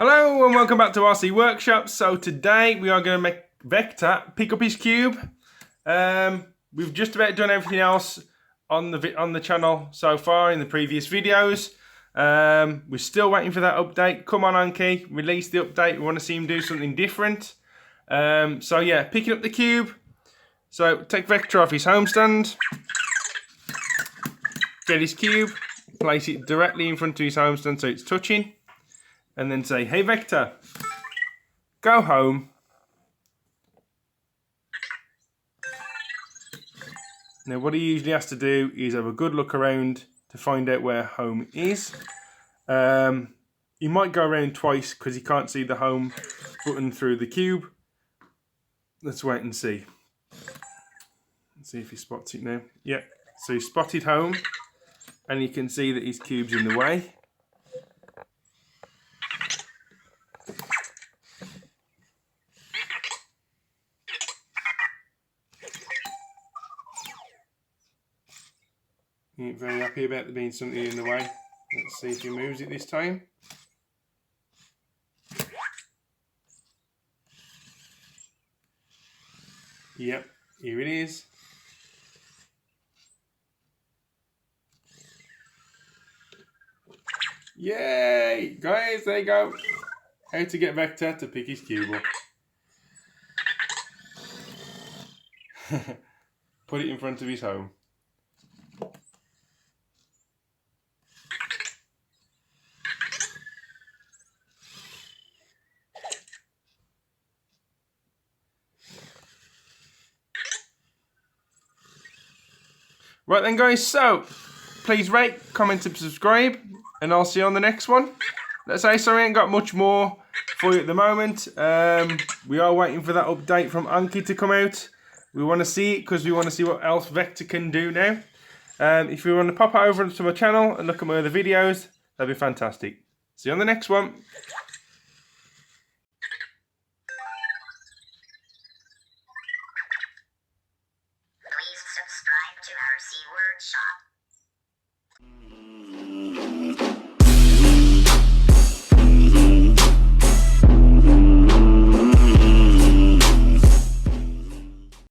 Hello and welcome back to RC Workshop. So today we are going to make Vector pick up his cube. We've just about done everything else on the channel so far in the previous videos. We're still waiting for that update. Come on, Anki, release the update. We want to see him do something different. So yeah, picking up the cube. So take Vector off his home stand. Get his cube. Place it directly in front of his home stand so it's touching. And then say, hey Vector, go home. Now what he usually has to do is have a good look around to find out where home is. He might go around twice because he can't see the home button through the cube. Let's wait and see. Let's see if he spots it now. Yep, so he spotted home and you can see that his cube's in the way. He ain't very happy about there being something in the way. Let's see if he moves it this time. Yep, here it is. Yay! Guys, there you go. How to get Vector to pick his cube up. Put it in front of his home. Right then guys, so please rate, comment and subscribe and I'll see you on the next one. Let's say sorry, I ain't got much more for you at the moment. We are waiting for that update from Anki to come out. We want to see it because we want to see what else Vector can do now. If you want to pop over to my channel and look at my other videos, that'd be fantastic. See you on the next one.